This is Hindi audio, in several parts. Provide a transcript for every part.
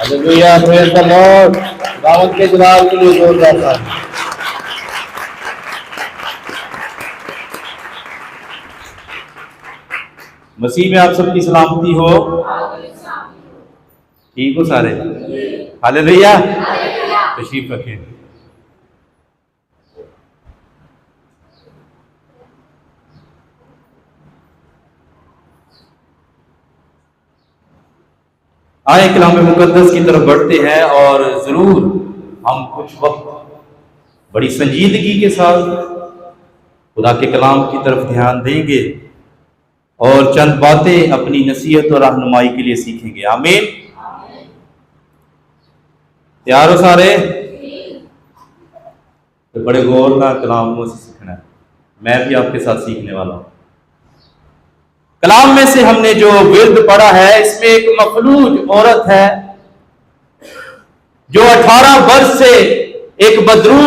Hallelujah, praise the Lord. दावत के जलाल के लिए जोरदार था। मसीह में आप सबकी सलामती हो। ठीक हो सारे? हालेलुया, तशरीफ रखें। आए कलाम मुकद्दस की तरफ बढ़ते हैं और जरूर हम कुछ वक्त बड़ी संजीदगी के साथ खुदा के कलाम की तरफ ध्यान देंगे और चंद बातें अपनी नसीहत और रहनुमाई के लिए सीखेंगे। आमीन। तैयार हो सारे? तो बड़े गौर ना कलामों से सीखना है। मैं भी आपके साथ सीखने वाला हूं। कलाम में से हमने जो विर्द पढ़ा है, इसमें एक मखलूज औरत है जो 18 वर्ष से एक बदरू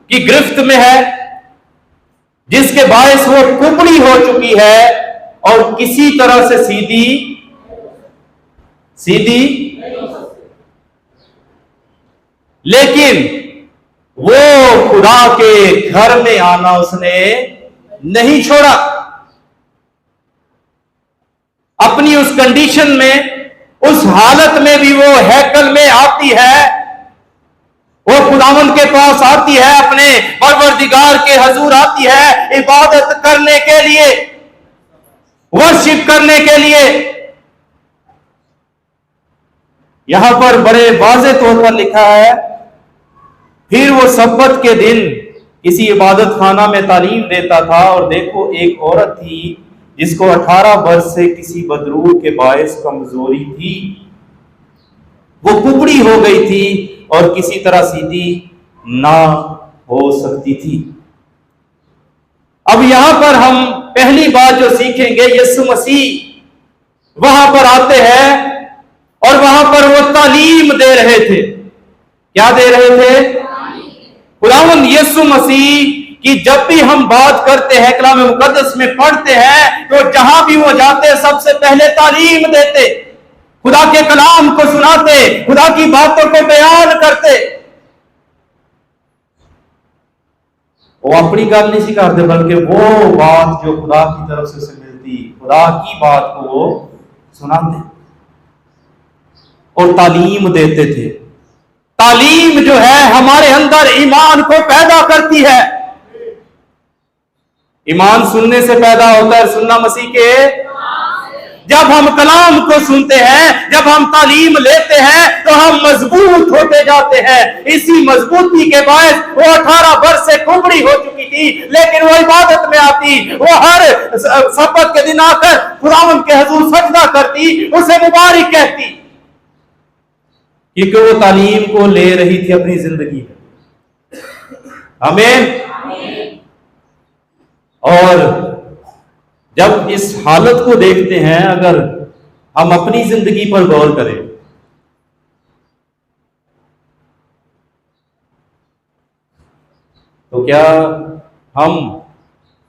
की गिरफ्त में है, जिसके बायस वो कुबड़ी हो चुकी है और किसी तरह से सीधी लेकिन वो खुदा के घर में आना उसने नहीं छोड़ा। अपनी उस कंडीशन में, उस हालत में भी वो हैकल में आती है, वो खुदावंद के पास आती है, अपने परवरदिगार के हजूर आती है इबादत करने के लिए, वर्शिप करने के लिए। यहां पर बड़े वाज़े तौर पर लिखा है, फिर वो सब्बत के दिन किसी इबादत खाना में तालीम देता था और देखो एक औरत थी जिसको 18 वर्ष से किसी बदरू के बायस कमजोरी थी। वो कुबड़ी हो गई थी और किसी तरह सीधी ना हो सकती थी। अब यहां पर हम पहली बात जो सीखेंगे, यीशु मसीह वहां पर आते हैं और वहां पर वो तालीम दे रहे थे। क्या दे रहे थे? खुदावंद यीशु मसीह कि जब भी हम बात करते हैं, कलाम मुकद्दस में पढ़ते हैं, तो जहां भी वो जाते सबसे पहले तालीम देते, खुदा के कलाम को सुनाते, खुदा की बातों को बयान करते। वो अपनी गल नहीं सिखाते, बल्कि वो बात जो खुदा की तरफ से उसे मिलती, खुदा की बात को वो सुनाते और तालीम देते थे। तालीम जो है हमारे अंदर ईमान को पैदा करती है। ईमान सुनने से पैदा होता है, सुनना मसीह के। जब हम कलाम को सुनते हैं, जब हम तालीम लेते हैं, तो हम मजबूत होते जाते हैं। इसी मजबूती के बायस वो 18 वर्ष से कुबड़ी हो चुकी थी, लेकिन वो इबादत में आती, वो हर सब्बत के दिन आकर खुदावंद के हुजूर सजदा करती, उसे मुबारक कहती, क्योंकि वो तालीम को ले रही थी अपनी जिंदगी में। आमीन। और जब इस हालत को देखते हैं, अगर हम अपनी जिंदगी पर गौर करें, तो क्या हम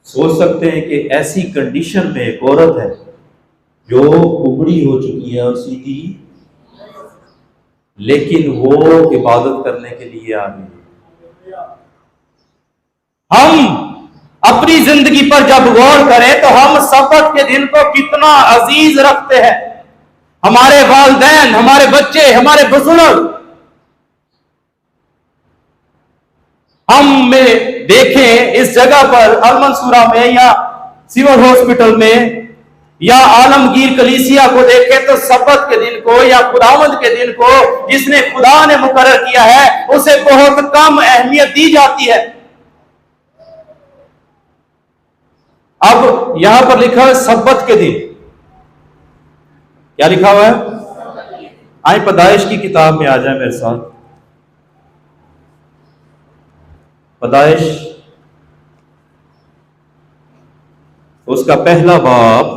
सोच सकते हैं कि ऐसी कंडीशन में एक औरत है जो कुबड़ी हो चुकी है और सीधी, लेकिन वो इबादत करने के लिए आ गई। हम अपनी जिंदगी पर जब गौर करें तो हम सब्बत के दिन को कितना अजीज रखते हैं। हमारे वालिदैन, हमारे बच्चे, हमारे बुजुर्ग, हम में देखें इस जगह पर अलमंसूरा में या सिविल हॉस्पिटल में या आलमगीर कलीसिया को देखें, तो सब्बत के दिन को या खुदावंद के दिन को जिसने खुदा ने मुकर्रर किया है, उसे बहुत कम अहमियत दी जाती है। अब यहां पर लिखा है सब्बत के दिन। क्या लिखा हुआ है? आए पैदाइश की किताब में आ जाए मेरे साथ। पैदाइश उसका पहला बाब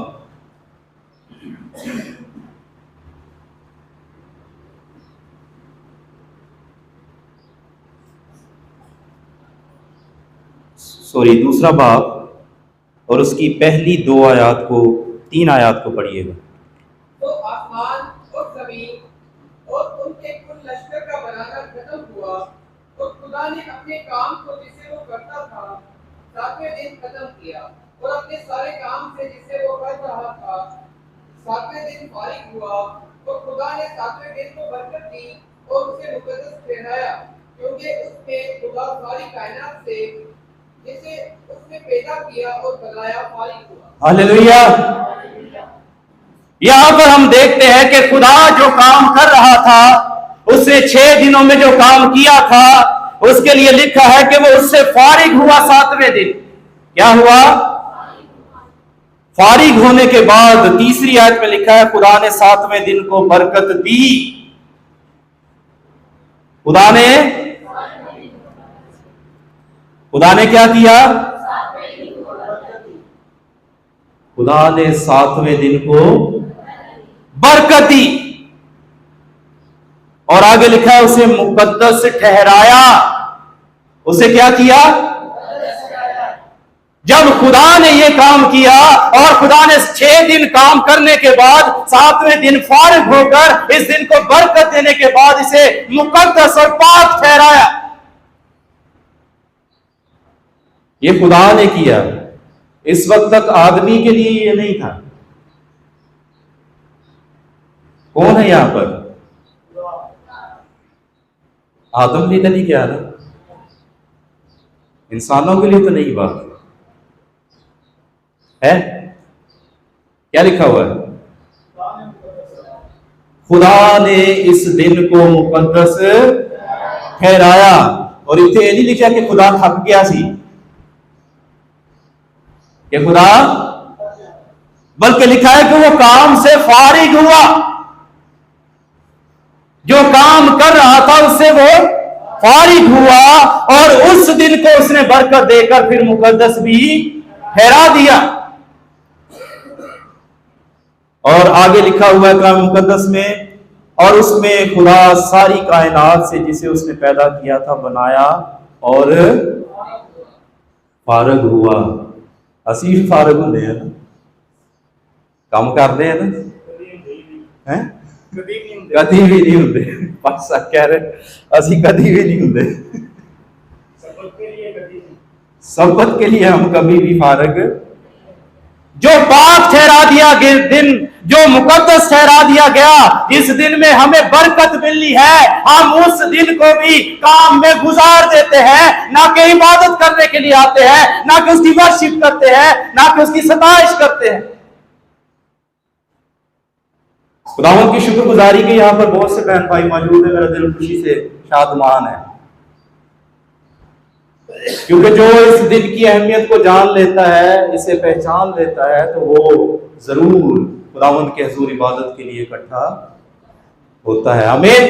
दूसरा बाब और उसकी पहली 2 आयत को 3 आयत को पढ़िएगा। तो आसमान और जमीन और उनके कुल लश्कर का बनाना खत्म हुआ और खुदा ने अपने काम को जिसे वो करता था 7वें दिन खत्म किया और अपने सारे काम से जिसे वो कर रहा था 7वें दिन फारिग हुआ और खुदा ने 7वें दिन को बरकत दी और उसे मुकद्दस ठहराया क्योंकि उसमें खुदा सारी कायनात से जिसे उसने पैदा किया और बनाया फारिग हुआ। हालेलुया। यहां पर हम देखते हैं कि खुदा जो काम कर रहा था उसने 6 दिनों में जो काम किया था उसके लिए लिखा है कि वो उससे फारिग हुआ 7वें दिन। क्या हुआ? फारिग होने के बाद तीसरी आयत में लिखा है खुदा ने 7वें दिन को बरकत दी। खुदा ने क्या किया? खुदा ने 7वें दिन को बरकत दी और आगे लिखा है उसे मुकद्दस ठहराया। उसे क्या किया? जब खुदा ने यह काम किया और खुदा ने 6 दिन काम करने के बाद 7वें दिन फारिग होकर इस दिन को बरकत देने के बाद इसे मुकद्दस और पाक ठहराया। यह खुदा ने किया। इस वक्त तक आदमी के लिए यह नहीं था। कौन है यहां पर? आदम ने तो नहीं किया ना, इंसानों के लिए तो नहीं बात है। क्या लिखा हुआ है? खुदा ने इस दिन को मुकद्दस ठहराया। और इतने ये नहीं लिखा कि खुदा थक गया सी कि खुदा, बल्कि लिखा है कि वो काम से फारिग हुआ। जो काम कर रहा था उससे वो फारिग हुआ और उस दिन को उसने बरकत देकर फिर मुकद्दस भी ठहरा दिया। और आगे लिखा हुआ है कलाम मुकद्दस में, और उसमें खुदा सारी कायनात से जिसे उसने पैदा किया था बनाया और फारग हुआ। असी फारग होंगे हैं ना, काम करते हैं ना, हैं कभी भी नहीं होंगे। पासा कह रहे असी कभी भी नहीं होंगे। सबत के लिए हम कभी भी फारग, जो पाक ठहरा दिया दिन, जो मुकद्दस ठहरा दिया गया, जिस दिन में हमें बरकत मिलनी है, हम उस दिन को भी काम में गुजार देते हैं। ना कि इबादत करने के लिए आते हैं, ना कि उसकी वर्शिप करते हैं, ना कि उसकी सताइश करते हैं। खुदावंद की शुक्रगुजारी के यहाँ पर बहुत से बहन भाई मौजूद है। मेरा दिल खुशी से शादमान है, क्योंकि जो इस दिन की अहमियत को जान लेता है, इसे पहचान लेता है, तो वो जरूर खुदावंद के हुजूर इबादत के लिए इकट्ठा होता है। आमीन।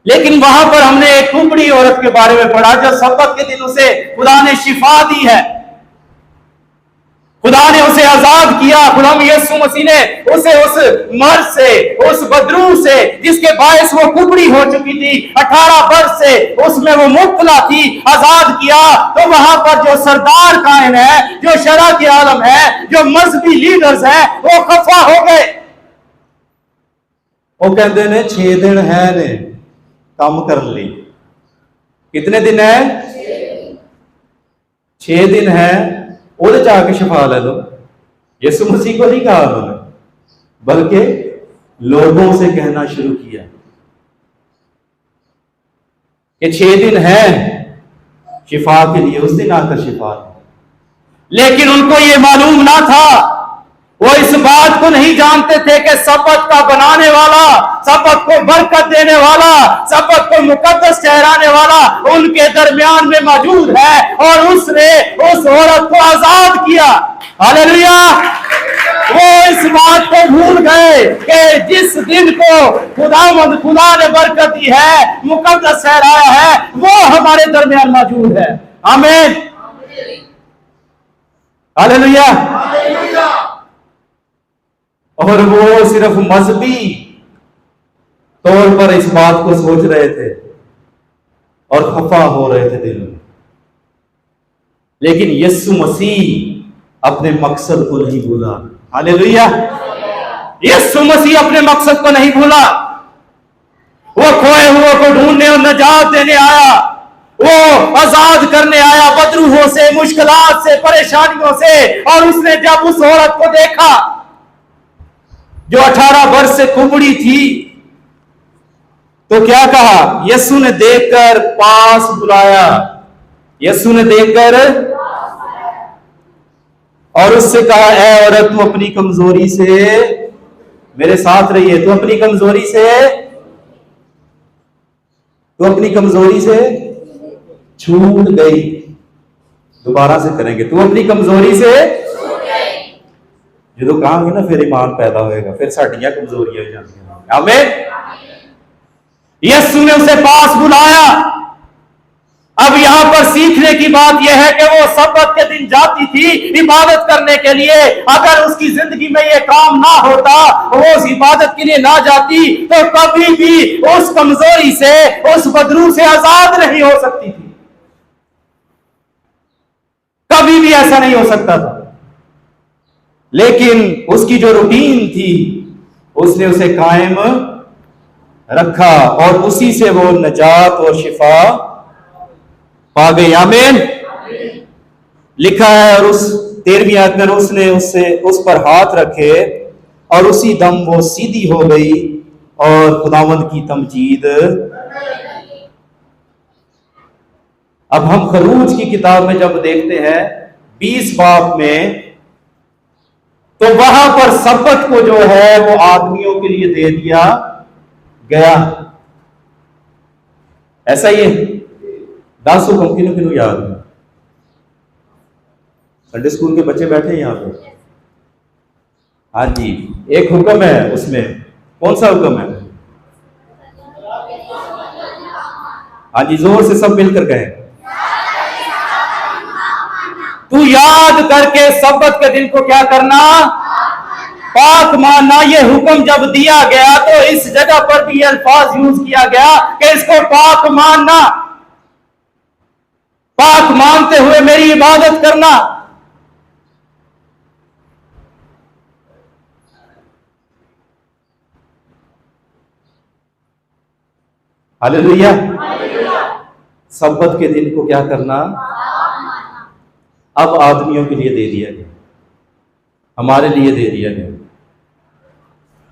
लेकिन वहां पर हमने एक कुबड़ी औरत के बारे में पढ़ा जो सब्बत के दिन उसे खुदा ने शिफा दी है, खुदा ने उसे आजाद किया। खुदा यीशु मसीह ने उसे उस मर्द से, उस बदरू से, जिसके बायस वो कुबड़ी हो चुकी थी 18 वर्ष से, उसमें वो मुब्तला थी, आजाद किया। तो वहां पर जो सरदार कायन है, जो शरा के आलम है, जो मजहबी लीडर्स हैं, वो खफा हो गए। वो कहते ने 6 दिन है ने काम कर ली। कितने दिन है? 6 दिन है, वो जाके शिफा ले लो। यीशु मसीह को नहीं कहा उन्होंने, बल्कि लोगों से कहना शुरू किया कि 6 दिन है शिफा के लिए, उस दिन आकर शिफा। लेकिन उनको यह मालूम ना था, वो इस बात को नहीं जानते थे कि सब्बत का बनाने वाला, सब्बत को बरकत देने वाला, सब्बत को मुकद्दस ठहराने वाला उनके दरमियान में मौजूद है और उसने उस औरत को आजाद किया। हालेलुया। वो इस बात को भूल गए कि जिस दिन को खुदा ने बरकत दी है, मुकद्दस ठहराया है, वो हमारे दरमियान मौजूद है। आमीन। हालेलुया। और वो सिर्फ मजहबी तौर पर इस बात को सोच रहे थे और खफा हो रहे थे दिल में, लेकिन यीशु मसीह अपने मकसद को नहीं भूला। हालेलुया। यीशु मसीह अपने मकसद को नहीं भूला। वो खोए हुए को ढूंढने और नजात देने आया, वो आजाद करने आया बदरूहों से, मुश्किलात से, परेशानियों से। और उसने जब उस औरत को देखा जो 18 वर्ष से कुबड़ी थी, तो क्या कहा? यीशु ने देखकर पास बुलाया, यीशु ने देखकर और उससे कहा, ऐ औरत, तू अपनी कमजोरी से, मेरे साथ रहिए, तू अपनी कमजोरी से, तू अपनी कमजोरी से छूट गई। दोबारा से करेंगे, तू अपनी कमजोरी से जो कहांगे ना, फिर ईमान पैदा होएगा, फिर साड़ियां कमजोरियां हो जाएंगी। आमीन। यीशु ने उसे पास बुलाया। अब यहां पर सीखने की बात यह है कि वो सब्बत के दिन जाती थी इबादत करने के लिए। अगर उसकी जिंदगी में यह काम ना होता, वो उस इबादत के लिए ना जाती, तो कभी भी उस कमजोरी से, उस बदरू से आजाद नहीं हो सकती थी। कभी भी ऐसा नहीं हो सकता था। लेकिन उसकी जो रूटीन थी, उसने उसे कायम रखा और उसी से वो नजात और शिफा पा गई। आमीन। लिखा है, और उस 13वीं आयत में उसने उस पर हाथ रखे और उसी दम वो सीधी हो गई और खुदावंद की तमजीद। अब हम खरूज की किताब में जब देखते हैं 20 बाब में, तो वहां पर सब्बत को जो है वो आदमियों के लिए दे दिया गया। ऐसा ही है। 10 हुक्म किन्हों किन्हों याद है? संडे स्कूल के बच्चे बैठे यहां पे। हाँ जी, एक हुक्म है उसमें। कौन सा हुक्म है? हाँ जी, जोर से सब मिलकर कहें। तू याद करके सब्बत के दिन को क्या करना? पाक मानना। ये हुक्म जब दिया गया तो इस जगह पर भी अल्फाज यूज किया गया कि इसको पाक मानना, पाक मानते हुए मेरी इबादत करना। हालेलुया। सब्बत के दिन को क्या करना? अब आदमियों के लिए दे दिया गया, हमारे लिए दे दिया गया।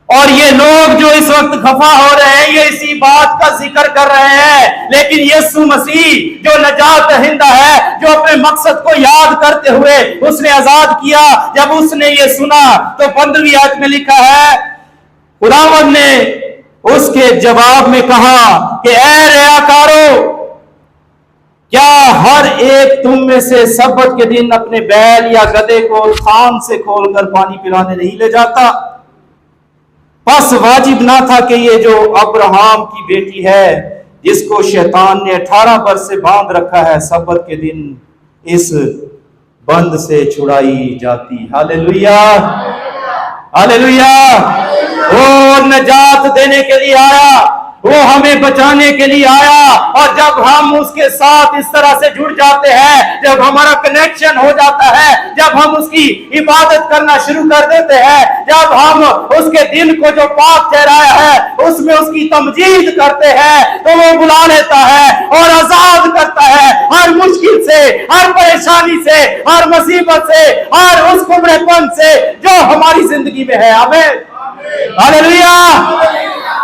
और ये लोग जो इस वक्त खफा हो रहे हैं, ये इसी बात का जिक्र कर रहे हैं। लेकिन यीशु मसीह जो नजात दहिंदा है, जो अपने मकसद को याद करते हुए उसने आजाद किया, जब उसने ये सुना तो 15वीं आयत में लिखा है, खुदावंद ने उसके जवाब में कहा कि ऐ रियाकारो, क्या हर एक तुम में से सब्बत के दिन अपने बैल या गधे को थान से खोलकर पानी पिलाने नहीं ले जाता? बस वाजिब ना था कि ये जो अब्राहम की बेटी है, जिसको शैतान ने 18 वर्ष से बांध रखा है, सब्बत के दिन इस बंद से छुड़ाई जाती। Hallelujah, hallelujah. वो नजात देने के लिए आया, वो हमें बचाने के लिए आया। और जब हम उसके साथ इस तरह से जुड़ जाते हैं, जब हमारा कनेक्शन हो जाता है, जब हम उसकी इबादत करना शुरू कर देते हैं, जब हम उसके दिन को जो पाक ठहराया है उसमें उसकी तमजीद करते हैं, तो वो बुला लेता है और आजाद करता है हर मुश्किल से, हर परेशानी से, हर मुसीबत से, हर उस कुबड़ेपन से जो हमारी जिंदगी में है। आमीन, हालेलुया।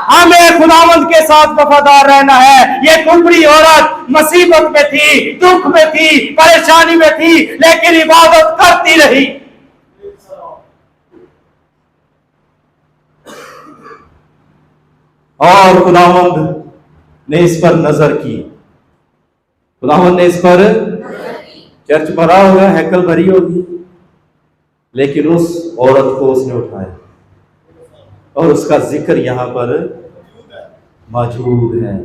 हमें खुदावंद के साथ वफादार रहना है। ये कुबड़ी औरत मुसीबत में थी, दुख में थी, परेशानी में थी, लेकिन इबादत करती रही। और खुदावंद ने इस पर नजर की, खुदावंद ने इस पर, चर्च भरा होगा, हैकल भरी होगी, लेकिन उस औरत को उसने उठाया और उसका जिक्र यहां पर मौजूद है।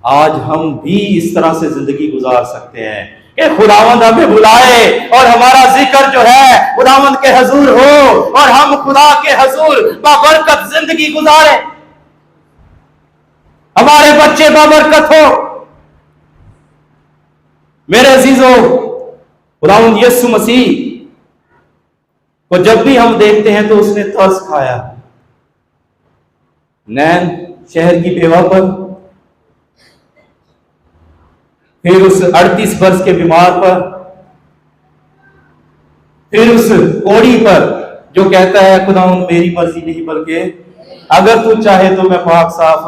आज हम भी इस तरह से जिंदगी गुजार सकते हैं कि खुदावंद हमें बुलाए और हमारा जिक्र जो है खुदावंद के हुजूर हो और हम खुदा के हुजूर बाबरकत जिंदगी गुजारे, हमारे बच्चे बाबरकत हो। मेरे अजीजों, खुदावंद यीशु मसीह को जब भी हम देखते हैं तो उसने तरस खाया। नैन शहर की बेवा पर फिर उस 38 वर्ष के बीमार पर, फिर उस कोढ़ी पर जो कहता है खुदा मेरी मर्जी नहीं बल्कि अगर तू चाहे तो मैं पाक साफ।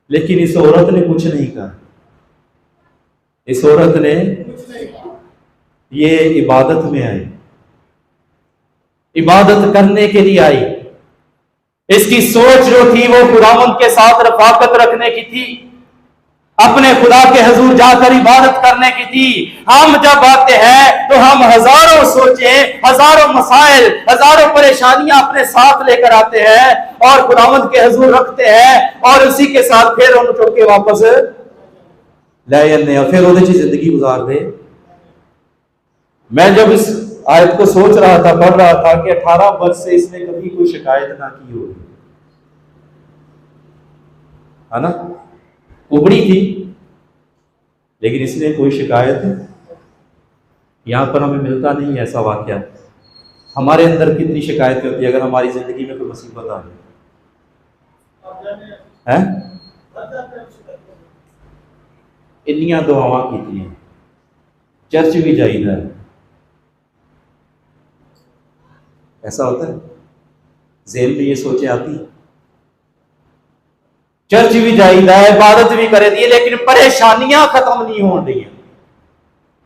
लेकिन इस औरत ने कुछ नहीं कहा। इस औरत ने ये इबादत में आई, इबादत करने के लिए आई। इसकी सोच जो थी वो खुदावंद के साथ रफाकत रखने की थी, अपने खुदा के हजूर जाकर इबादत करने की थी। हम जब आते हैं तो हम हजारों सोचें, हजारों मसाइल, हजारों परेशानियां अपने साथ लेकर आते हैं और खुदावंद के हजूर रखते हैं और उसी के साथ फिर हम चुप के वापस ले जाते हैं, फिर उन्हें जिंदगी गुजार दे। मैं जब इस आयत को सोच रहा था, पढ़ रहा था कि 18 वर्ष से इसने कभी कोई शिकायत ना की होगी, है ना, उबड़ी थी, लेकिन इसने कोई शिकायत, यहां पर हमें मिलता नहीं ऐसा वाकया। हमारे अंदर कितनी शिकायतें होती है अगर हमारी जिंदगी में कोई मुसीबत आ जाए, है इन्नियां दुआवां की थी, चर्च भी जाइदा है, ऐसा होता है, जेल में ये सोचे आती, चर्च भी जाइदा है, इबादत भी करे दी, लेकिन परेशानियां खत्म नहीं हो रही,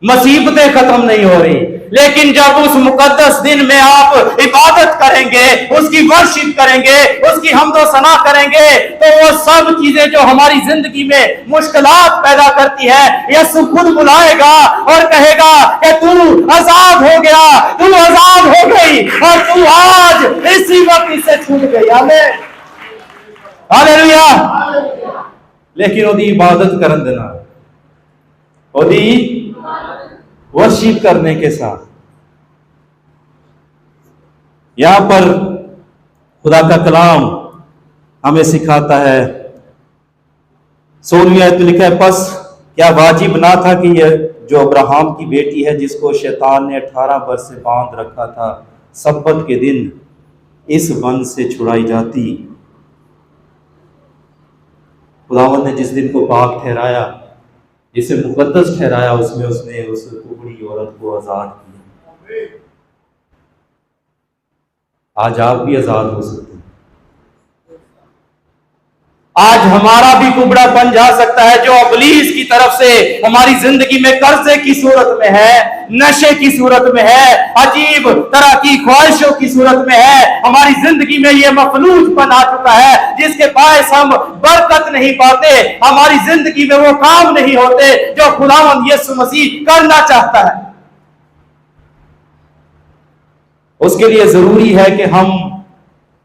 मुसीबतें खत्म नहीं हो रही। लेकिन जब उस मुकद्दस दिन में आप इबादत करेंगे, उसकी वर्शिप करेंगे, उसकी हम्दो सना करेंगे, तो वो सब चीजें जो हमारी जिंदगी में मुश्किलात पैदा करती है, यीशु खुद बुलाएगा और कहेगा कि तू आजाद हो गया, तू आजाद हो गई और तू आज इसी वक्त इससे छूट गई। आमीन, हालेलुया। लेकिन ओदी इबादत करन देना, ओदी वर्शिप करने के साथ। यहां पर खुदा का कलाम हमें सिखाता है, 16वीं आयत में लिखा है, बस क्या वाजिब ना था कि यह जो अब्राहम की बेटी है, जिसको शैतान ने 18 वर्ष से बांध रखा था, सब्बत के दिन इस बंध से छुड़ाई जाती। खुदावंद ने जिस दिन को पाक ठहराया, जिसे मुकद्दस ठहराया, उसमें उसने उस कुबड़ी औरत को आजाद किया। आज आप भी आजाद हो सकते हैं। आज हमारा भी कुबड़ापन जा सकता है जो इब्लीस की तरफ से हमारी जिंदगी में कर्जे की सूरत में है, नशे की सूरत में है, अजीब तरह की ख्वाहिशों की सूरत में है। हमारी जिंदगी में ये मफलूजपन आ चुका है जिसके बायस हम बरकत नहीं पाते, हमारी जिंदगी में वो काम नहीं होते जो खुदावंद यीशु मसीह करना चाहता है। उसके लिए जरूरी है कि हम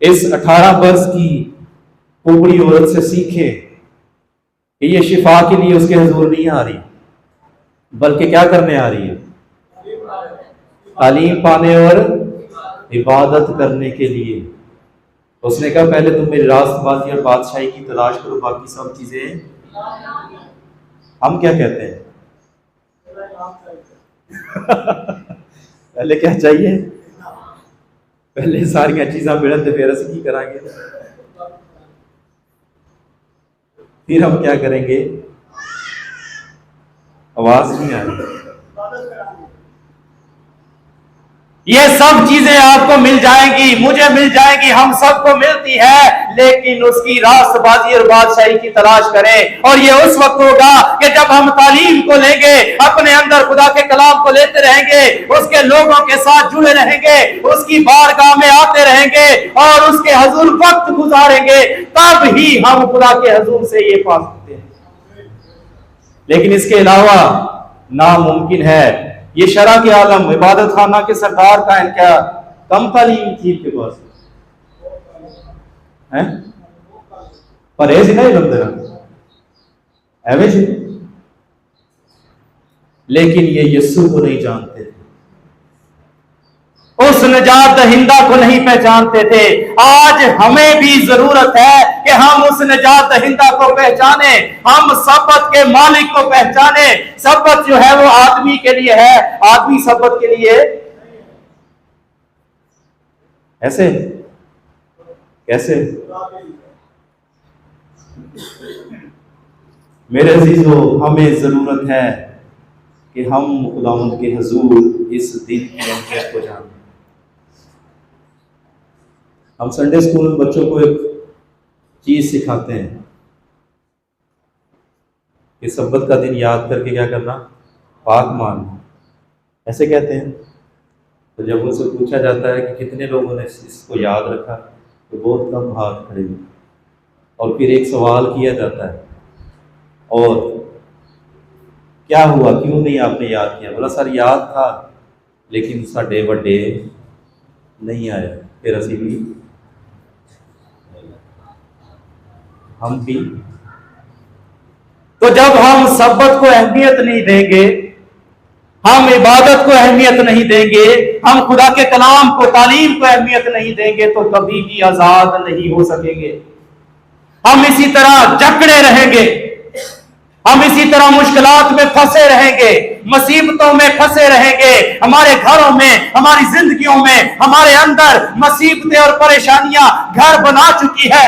इस 18 वर्ष की कुबड़ी औरत से सीखें कि ये शिफा के लिए उसके हुजूर नहीं आ रही, बल्कि क्या करने आ रही है, तालीम पाने और इबादत करने के लिए। उसने कहा पहले तुम मेरी रास्तबाजी और बादशाही की तलाश करो, बाकी सब चीजें। हम क्या कहते हैं पहले क्या चाहिए, पहले सारिया चीजा मिलन तो फिर असं की करांगे, फिर हम क्या करेंगे, आवाज नहीं आ रही। ये सब चीजें आपको मिल जाएंगी, मुझे मिल जाएंगी, हम सबको मिलती है, लेकिन उसकी रास्तबाजी और बादशाही की तलाश करें। और ये उस वक्त होगा कि जब हम तालीम को लेंगे, अपने अंदर खुदा के कलाम को लेते रहेंगे, उसके लोगों के साथ जुड़े रहेंगे, उसकी बारगाह में आते रहेंगे और उसके हजूर वक्त गुजारेंगे, तब ही हम खुदा के हजूर से ये पा सकते हैं। लेकिन इसके अलावा नामुमकिन है। ये शरा के आलम, इबादत खाना के सरदार का क्या कम तालीम थी के पास है, परहेज नहीं बंदे एवज, लेकिन ये यीशु को नहीं जानते थे, उस निजात दहिंदा को नहीं पहचानते थे। आज हमें भी जरूरत है कि हम उस निजात दहिंदा को पहचाने, हम सब्बत के मालिक को पहचाने। सब्बत जो है वो आदमी के लिए है, आदमी सब्बत के लिए ऐसे कैसे। मेरे अजीजों, हमें ज़रूरत है कि हम खुदावंद के हुजूर इस दिन की अहमियत को जानें। हम संडे स्कूल में बच्चों को एक चीज़ सिखाते हैं कि सब्बत का दिन याद करके क्या करना, पाक मानना, ऐसे कहते हैं। तो जब उनसे पूछा जाता है कि कितने लोगों ने इसको याद रखा, तो बहुत कम हाथ खड़े हुए। और फिर एक सवाल किया जाता है, और क्या हुआ, क्यों नहीं आपने याद किया? बोला सर याद था, लेकिन साढ़े बड़े नहीं आया, फिर असी भी हम भी। तो जब हम सब्बत को अहमियत नहीं देंगे, हम इबादत को अहमियत नहीं देंगे, हम खुदा के कलाम को, तालीम को अहमियत नहीं देंगे, तो कभी भी आजाद नहीं हो सकेंगे। हम इसी तरह जकड़े रहेंगे, हम इसी तरह मुश्किलात में फंसे रहेंगे, मुसीबतों में फंसे रहेंगे। हमारे घरों में, हमारी जिंदगियों में, हमारे अंदर मुसीबतें और परेशानियां घर बना चुकी है।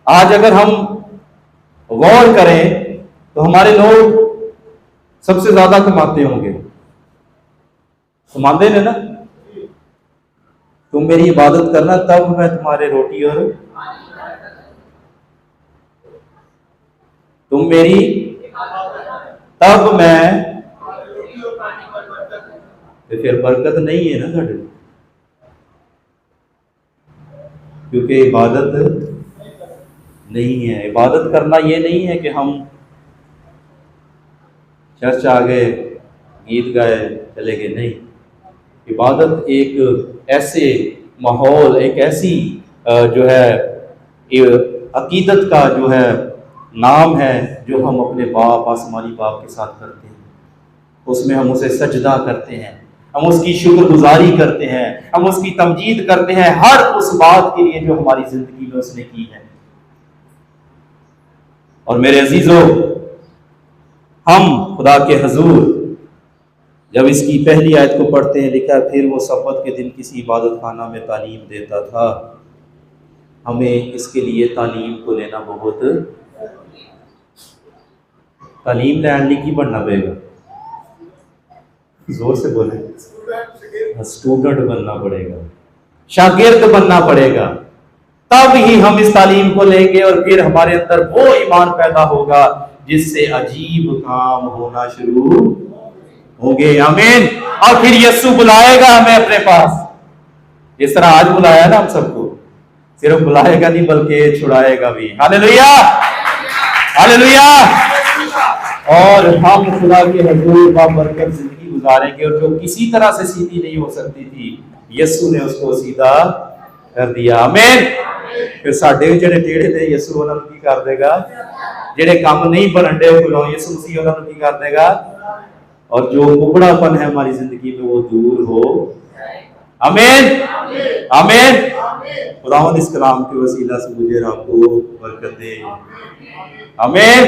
आज अगर हम गौर करें तो हमारे लोग सबसे ज्यादा कमाते होंगे, कमाते हैं ना। तुम मेरी इबादत करना, तब मैं तुम्हारे रोटी और तुम मेरी, तब मैं, तो फिर बरकत नहीं है ना साढ़े, क्योंकि इबादत नहीं है। इबादत करना ये नहीं है कि हम चर्च आ गए, गीत गाए, चले गए, नहीं। इबादत एक ऐसे माहौल, एक ऐसी जो है अकीदत का जो है नाम है, जो हम अपने बाप, आसमानी बाप के साथ करते हैं। उसमें हम उसे सजदा करते हैं, हम उसकी शुक्रगुजारी करते हैं, हम उसकी तमजीद करते हैं हर उस बात के लिए जो हमारी जिंदगी में उसने की है। और मेरे अजीजों, हम खुदा के हुजूर जब इसकी पहली आयत को पढ़ते हैं, लिखा है फिर वो सब्बत के दिन किसी इबादत खाना में तालीम देता था। हमें इसके लिए तालीम को लेना बहुत, तालीम लैंड की बनना पड़ेगा, जोर से बोले, स्टूडेंट बनना पड़ेगा, शागिर्द बनना पड़ेगा, तब ही हम इस तालीम को लेंगे। और फिर हमारे अंदर वो ईमान पैदा होगा जिससे अजीब काम होना शुरू होंगे। आमीन। और फिर यीशु बुलाएगा हमें अपने पास, जिस तरह आज बुलाया ना हम सबको। सिर्फ बुलाएगा नहीं, बल्कि छुड़ाएगा भी। Hallelujah, hallelujah. और हम खुदा के हुजूर बाबरकत जिंदगी गुजारेंगे, और जो किसी तरह से सीधी नहीं हो सकती थी, यीशु ने उसको सीधा कर दिया। आमीन। फिर साडे जेडे टेढ़े थे, यीशु उन्हां नूं की कर देगा, जेडे काम नहीं बनन दे कोलों, यीशु मसीह उन्हां नूं की कर देगा। और जो उबड़ापन है हमारी जिंदगी में, वो दूर हो। आमीन, आमीन। खुदावंद इस कलाम के वसीला से मुझे और आपको बरकत दे। आमीन।